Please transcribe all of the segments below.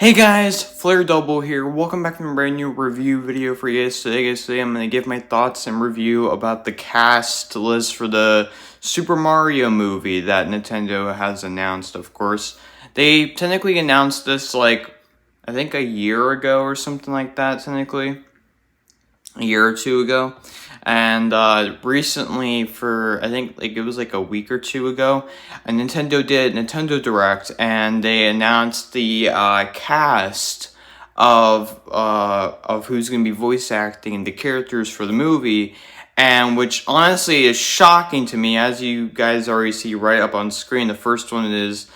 Hey guys, Flare Double here. Welcome back to a brand new review video for you guys today. Today I'm going to give my thoughts and review about the cast list for the Super Mario movie that Nintendo has announced, of course. They technically announced this I think a year ago or something like that, technically. A year or two ago. And recently, I think it was a week or two ago, Nintendo did Nintendo Direct, and they announced the cast of who's going to be voice acting the characters for the movie, and which honestly is shocking to me, as you guys already see right up on screen. The first one is,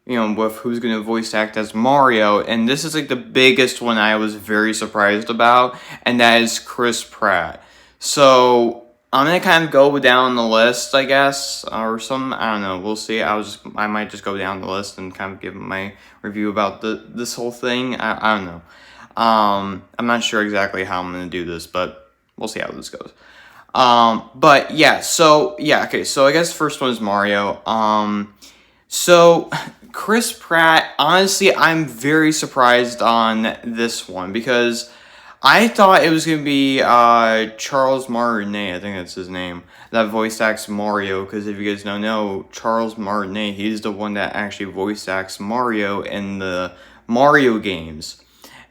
with who's going to voice act as Mario. And this is the biggest one I was very surprised about, and that is Chris Pratt. So I'm going to kind of go down the list, I guess, or something. I don't know. We'll see. I might just go down the list and kind of give my review about this whole thing. I don't know. I'm not sure exactly how I'm going to do this, but we'll see how this goes. But yeah, okay. So I guess the first one is Mario. So Chris Pratt, honestly, I'm very surprised on this one because I thought it was going to be Charles Martinet, I think that's his name, that voice acts Mario, because if you guys don't know, Charles Martinet, he's the one that actually voice acts Mario in the Mario games.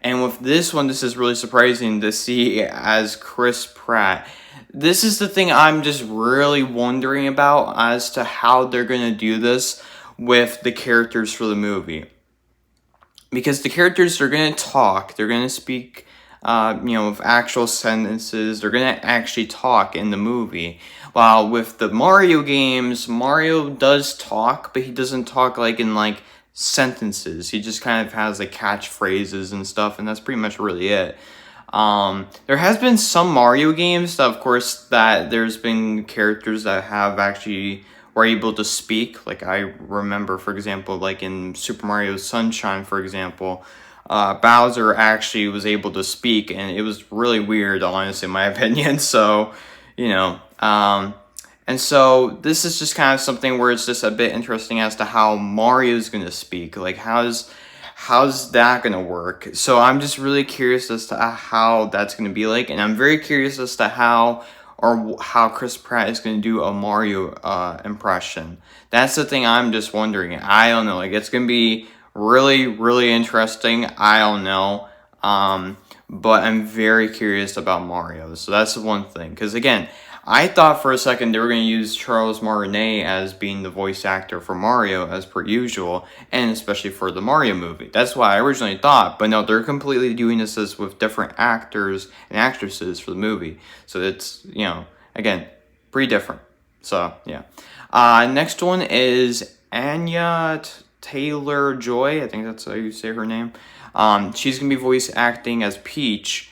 And with this one, this is really surprising to see as Chris Pratt. This is the thing I'm just really wondering about as to how they're going to do this with the characters for the movie. Because the characters are going to talk, they're going to speak, with actual sentences, they're going to actually talk in the movie. While with the Mario games, Mario does talk, but he doesn't talk in sentences. He just kind of has catchphrases and stuff, and that's pretty much really it. There has been some Mario games that, of course, that there's been characters that have actually were able to speak. I remember, for example, in Super Mario Sunshine, for example, Bowser actually was able to speak, and it was really weird, honestly, in my opinion. So, and so this is just kind of something where it's just a bit interesting as to how Mario's going to speak. How's that going to work? So I'm just really curious as to how that's going to be and I'm very curious as to how Chris Pratt is going to do a Mario impression. That's the thing I'm just wondering. I don't know. It's going to be really, really interesting. I don't know. But I'm very curious about Mario. So that's the one thing. Because again, I thought for a second they were going to use Charles Martinet as being the voice actor for Mario, as per usual, and especially for the Mario movie. That's what I originally thought, but no, they're completely doing this with different actors and actresses for the movie. So it's, again, pretty different. So, yeah. Next one is Anya Taylor Joy. I think that's how you say her name. She's going to be voice acting as Peach.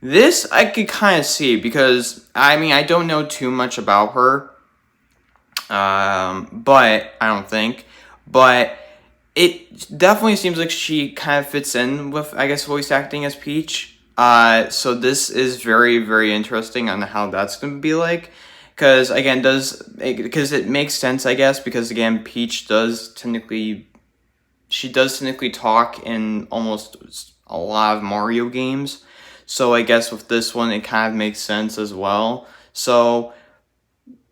This I could kind of see because, I don't know too much about her, but I don't think, but it definitely seems like she kind of fits in with, I guess, voice acting as Peach. So this is very, very interesting on how that's going to be because, again, because it makes sense, I guess, because, again, Peach does technically talk in almost a lot of Mario games. So I guess with this one, it kind of makes sense as well. So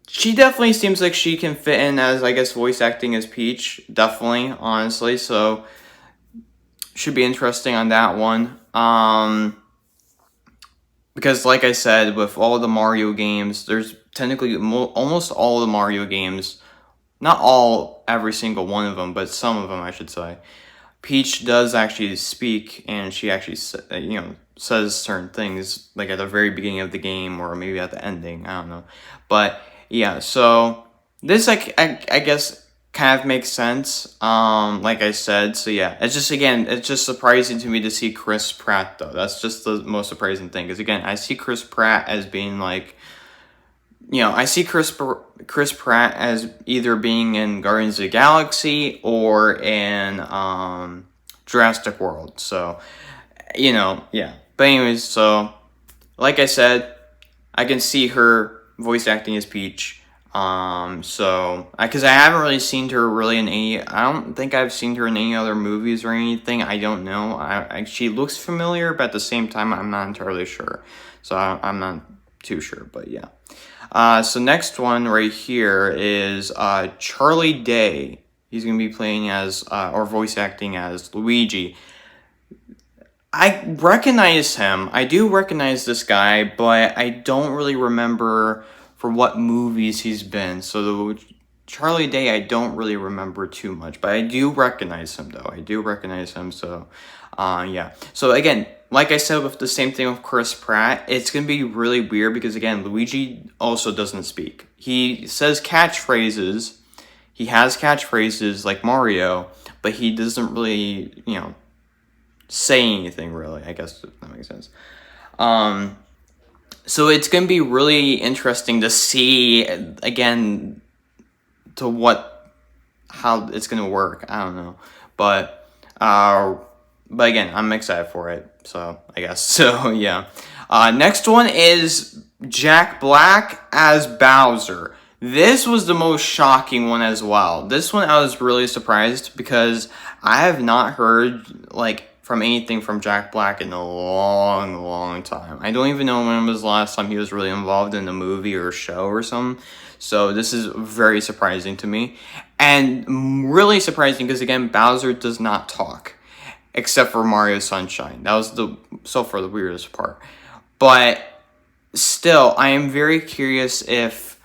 she definitely seems like she can fit in as, I guess, voice acting as Peach. Definitely, honestly. So should be interesting on that one. Because like I said, with all the Mario games, there's technically almost all the Mario games. Not all, every single one of them, but some of them, I should say. Peach does actually speak, and she actually, says certain things, at the very beginning of the game, or maybe at the ending, I don't know. But, yeah, so, this, I guess, kind of makes sense, like I said, so yeah, it's just surprising to me to see Chris Pratt, though. That's just the most surprising thing, because, again, I see Chris Pratt as being, I see Chris Pratt as either being in Guardians of the Galaxy or in Jurassic World. So, yeah. But anyways, so like I said, I can see her voice acting as Peach. So, because I haven't really seen her really in any, I don't think I've seen her in any other movies or anything. I don't know. She looks familiar, but at the same time, I'm not entirely sure. So I'm not too sure, but yeah. So next one right here is Charlie Day. He's going to be playing as, or voice acting as Luigi. I recognize him. I do recognize this guy, but I don't really remember for what movies he's been. So the Charlie Day, I don't really remember too much, but I do recognize him though. I do recognize him. So, yeah. So again, like I said, with the same thing with Chris Pratt, it's gonna be really weird because again, Luigi also doesn't speak. He says catchphrases. He has catchphrases like Mario, but he doesn't really, say anything really, I guess, if that makes sense. So it's going to be really interesting to see again how it's going to work. I don't know, but again, I'm excited for it. So I guess so. Yeah. Next one is Jack Black as Bowser. This was the most shocking one as well. This one I was really surprised because I have not heard from anything from Jack Black in a long, long time. I don't even know when was the last time he was really involved in a movie or a show or something. So this is very surprising to me. And really surprising because again, Bowser does not talk. Except for Mario Sunshine. That was so far the weirdest part. But still, I am very curious if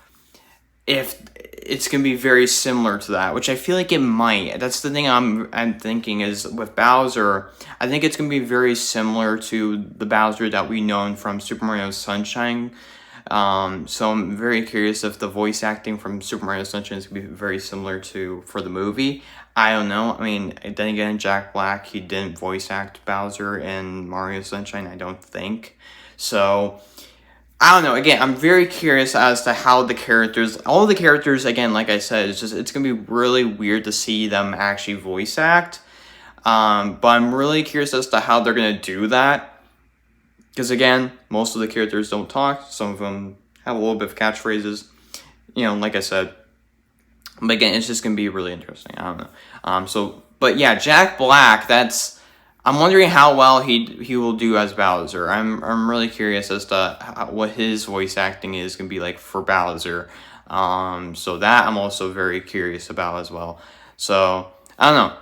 it's gonna be very similar to that, which I feel like it might. That's the thing I'm thinking is with Bowser, I think it's gonna be very similar to the Bowser that we known from Super Mario Sunshine. So I'm very curious if the voice acting from Super Mario Sunshine is gonna be very similar for the movie. I don't know. I mean, then again, Jack Black, he didn't voice act Bowser in Mario Sunshine, I don't think. So I don't know. Again, I'm very curious as to how all the characters, again, like I said, it's going to be really weird to see them actually voice act. But I'm really curious as to how they're going to do that. Because again, most of the characters don't talk. Some of them have a little bit of catchphrases. Like I said. But again, it's just going to be really interesting. I don't know. But yeah, Jack Black, I'm wondering how well he will do as Bowser. I'm really curious as to what his voice acting is going to be like for Bowser. So that I'm also very curious about as well. So I don't know.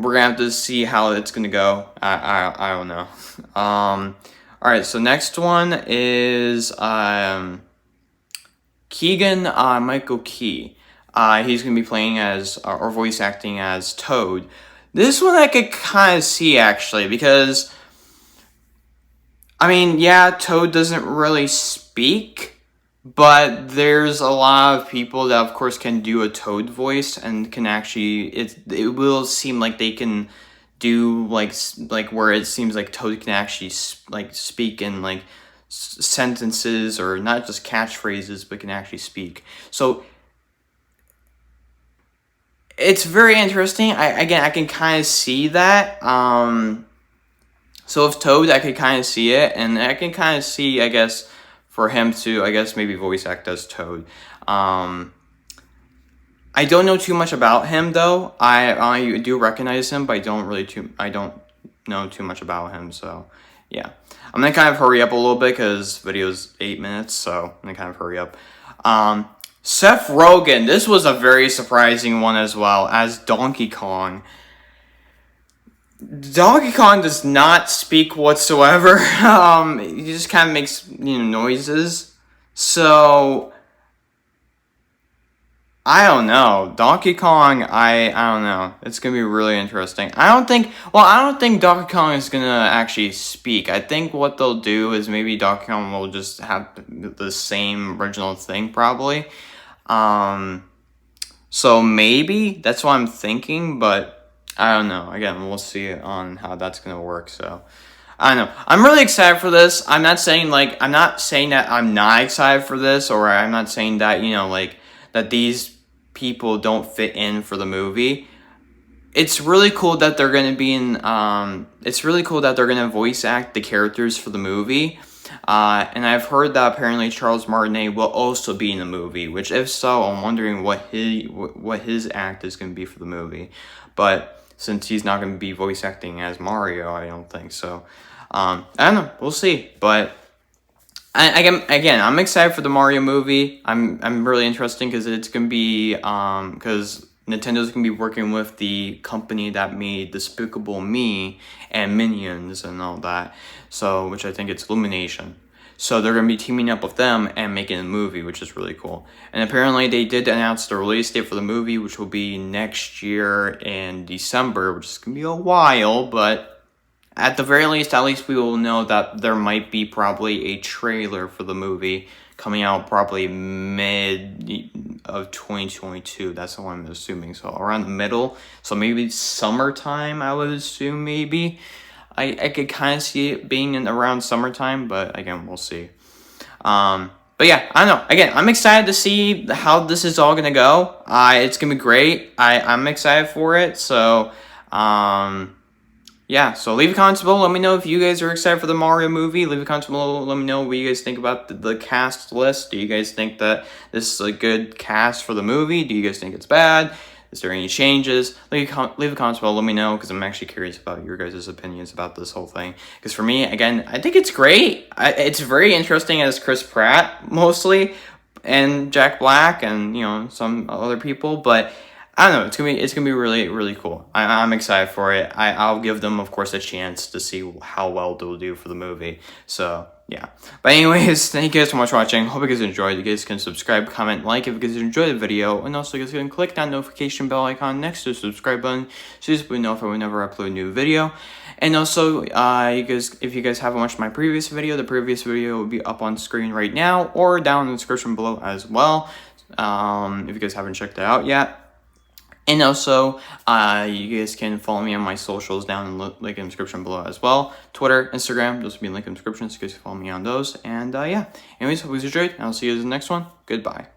We're gonna have to see how it's gonna go. I don't know. All right. So next one is Keegan Michael Key. He's going to be playing as, or voice acting as Toad. This one I could kind of see, actually, because, I mean, yeah, Toad doesn't really speak, but there's a lot of people that, of course, can do a Toad voice, and can actually, it will seem like they can do, like where it seems like Toad can actually, speak in, sentences, or not just catchphrases, but can actually speak. So it's very interesting. I can kind of see that. So with Toad, I could kind of see it, and I can kind of see, I guess, for him to, I guess, maybe voice act as Toad. I don't know too much about him though. I do recognize him, but I don't know too much about him. So yeah, I'm gonna kind of hurry up a little bit because video's 8 minutes, so I'm gonna kind of hurry up. Seth Rogen, this was a very surprising one as well, as Donkey Kong. Donkey Kong does not speak whatsoever. He just kind of makes, noises. So, I don't know. Donkey Kong, I don't know. It's going to be really interesting. I don't think Donkey Kong is going to actually speak. I think what they'll do is maybe Donkey Kong will just have the same original thing, probably. So maybe that's what I'm thinking, but I don't know. Again, we'll see on how that's gonna work. So I don't know. I'm really excited for this. I'm not saying that I'm not excited for this, or I'm not saying that that these people don't fit in for the movie. It's really cool that they're gonna be in. It's really cool that they're gonna voice act the characters for the movie. And I've heard that apparently Charles Martinet will also be in the movie, which if so, I'm wondering what his act is going to be for the movie. But since he's not going to be voice acting as Mario, I don't think so. I don't know. We'll see. But I'm excited for the Mario movie. I'm really interested because it's going to be because Nintendo's going to be working with the company that made Despicable Me and Minions and all that. So, which I think it's Illumination. So they're going to be teaming up with them and making a movie, which is really cool. And apparently they did announce the release date for the movie, which will be next year in December, which is going to be a while, but at the very least, at least we will know that there might be probably a trailer for the movie coming out probably mid of 2022. That's what I'm assuming. So around the middle. So maybe summertime, I would assume maybe. I could kind of see it being in around summertime, but again, we'll see. But yeah, I don't know. Again, I'm excited to see how this is all gonna go. It's gonna be great. I'm excited for it. So, yeah. So leave a comment below. Let me know if you guys are excited for the Mario movie. Leave a comment below. Let me know what you guys think about the cast list. Do you guys think that this is a good cast for the movie? Do you guys think it's bad? Is there any changes? Leave a comment below. Let me know because I'm actually curious about your guys' opinions about this whole thing. Because for me, again, I think it's great. It's very interesting as Chris Pratt mostly, and Jack Black, and some other people. But I don't know. It's gonna be really, really cool. I'm excited for it. I'll give them, of course, a chance to see how well they'll do for the movie. So yeah. But anyways, thank you guys so much for watching. Hope you guys enjoyed. You guys can subscribe, comment, like if you guys enjoyed the video, and also you guys can click that notification bell icon next to the subscribe button so you will know if I whenever I upload a new video. And also, if you guys haven't watched my previous video, the previous video will be up on screen right now or down in the description below as well. If you guys haven't checked it out yet. And also, you guys can follow me on my socials down in the link in the description below as well. Twitter, Instagram, those will be in the link in the description, so you guys can follow me on those. And yeah, anyways, hope you guys enjoyed, and I'll see you in the next one. Goodbye.